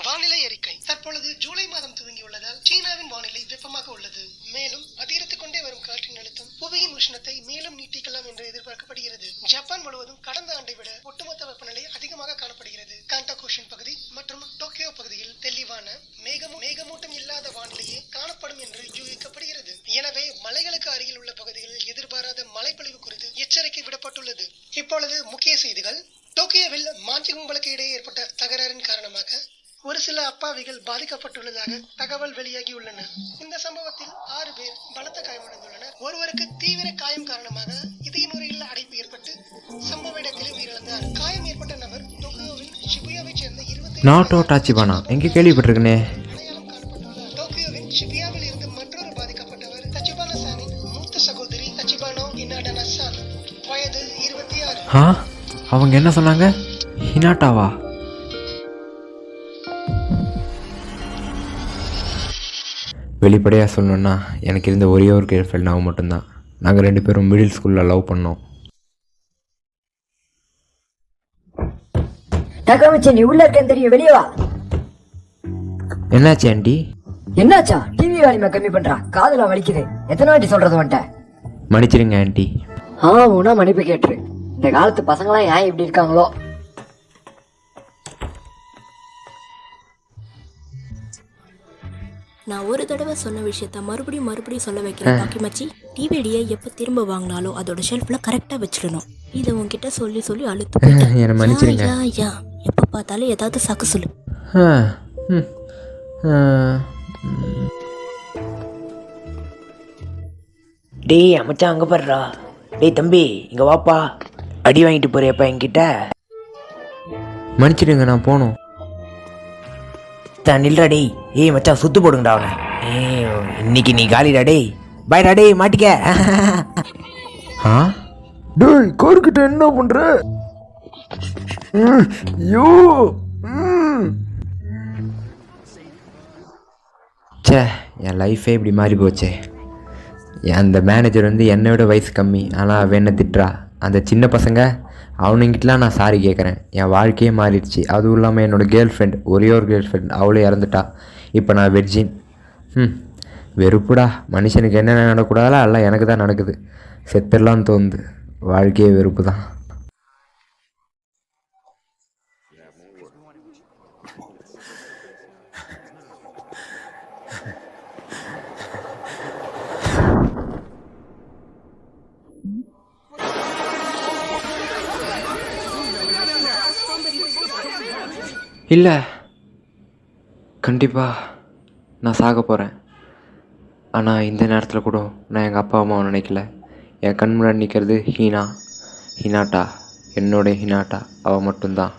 வானிலை அறிக்கை. தற்பொழுது ஜூலை மாதம் துவங்கியுள்ளதால் சீனாவின் வானிலை வெப்பமாக உள்ளது. மேலும் அதிகரித்துக் கொண்டே வரும் காற்றின் அழுத்தம் புவியின் உஷ்ணத்தை மேலும் நீட்டிக்கலாம் என்று எதிர்பார்க்கப்படுகிறது. ஜப்பான் முழுவதும் கடந்த ஆண்டை விட ஒட்டுமொத்த வெப்பநிலை அதிகமாக காணப்படுகிறது. காண்டாகோஷன் பகுதி மற்றும் டோக்கியோ பகுதியில் தெளிவான மேகமூட்டம் இல்லாத வானிலையே காணப்படும் என்று யூகிக்கப்படுகிறது. எனவே மலைகளுக்கு அருகில் உள்ள பகுதிகளில் எதிர்பாராத மழைப்பொழிவு குறித்து எச்சரிக்கை விடப்பட்டுள்ளது. இப்பொழுது முக்கிய செய்திகள். டோக்கியோவில் மாஞ்சி கும்பலுக்கு இடையே ஏற்பட்ட தகராறின் காரணமாக ஒரு சில அப்பாவிகள் பாதிக்கப்பட்டுள்ளதாக தகவல் வெளியாகியுள்ளன. இந்த சம்பவத்தில் 6 பேர் பலத்த காயமடைந்துள்ளனர். ஒருவருக்கு தீவிர காயம் காரணமாக இதய நுரையில் அடைப்பு ஏற்பட்டு சம்பவ இடத்திலே உயிரிழந்தார். காயம் ஏற்பட்ட நபர் டோக்கியோவின் ஷிபுயாவை சேர்ந்த 20 டாச்சிபானா எங்க கேள்விப்பட்டிருக்கனே. அடையாளம் காணப்பட்டுள்ளார். டோக்கியோவின் ஷிபுயாவில் இருந்து மற்றொரு பாதிக்கப்பட்டவர் தச்சிபானா சானின் மூத்த சகோதரி தச்சிபானோ ஹினாடனா சான், வயது 26. அவங்க என்ன சொன்னாங்க? ஹினாட்டாவா? வெளிப்படையாக சொல்லணுன்னா எனக்கு இருந்த ஒரே ஒரு கேர்ள் ஃப்ரெண்ட் அவன் மட்டும்தான். நாங்கள் 2 பேரும் மிடில் ஸ்கூலில் லவ் பண்ணோம். நீ உள்ள இருக்கேன்னு தெரியும், வெளியே வா. என்னாச்சு ஆண்டி? என்னாச்சா? டிவி வால்யூமை கம்மி பண்றா, காதுல வலிக்குது. எத்தனை வாட்டி சொல்றது வந்துட்ட? மன்னிச்சிருங்க ஆண்டி. உனா மன்னிப்பு கேட்டுரு. இந்த காலத்து பசங்களாம் ஏன் இப்படி இருக்காங்களோ? நான் ஒரு தடவை சொன்ன விஷயத்த மறுபடியும் சொல்ல வைக்கிறேன் பாக்கி மச்சி. டிவிடியை எப்போ திரும்ப வாங்கினாலும் அதோட ஷெல்ஃபில் கரெக்டாக வச்சிடணும். இதை உன்கிட்ட சொல்லி அழுத்து என்னை மன்னிச்சிருங்க. எப்போ பார்த்தாலும் ஏதாவது சாக்கு சொல்லு. டேய் அமைச்சா அங்கே பாடுறா. டேய் தம்பி இங்கே வாப்பா. அடி வாங்கிட்டு போறியப்பா என்கிட்ட. மன்னிச்சிடுங்க, நான் போகணும். நில்றா டேய். ஏய் மச்சான் சுத்து போடுங்கடா அவனை. இன்னைக்கு நீ காலிடா டேய். பாய்டா டேய், மாட்டிக்க. டேய் கோர்கிட்ட என்ன பண்ற? சே, என் லைஃபே இப்படி மாறி போச்சே. அந்த மேனேஜர் என்னை விட வயசு கம்மி, ஆனால் அவன் என்ன திட்டுறா. அந்த சின்ன பசங்க அவனுங்கிட்டலாம் நான் சாரி கேட்குறேன். என் வாழ்க்கையே மாறிடுச்சு. அதுவும் இல்லாமல் என்னோடய கேர்ள் ஃப்ரெண்ட், ஒரே ஒரு கேர்ள் ஃப்ரெண்ட், அவளே இறந்துட்டா. இப்போ நான் வெர்ஜின். வெறுப்புடா. மனுஷனுக்கு என்னென்ன நடக்கூடாதோ எல்லாம் எனக்கு தான் நடக்குது. செத்துடலான்னு தோணுது. வாழ்க்கையே வெறுப்பு தான். இல்லை, கண்டிப்பாக நான் சாக போகிறேன். ஆனால் இந்த நேரத்தில் கூட நான் எங்கள் அப்பா அம்மாவை நினைக்கல. என் கண் முன்னாடி நிற்கிறது ஹினாட்டா, என்னோட ஹினாட்டா. அவள் மட்டும்தான்.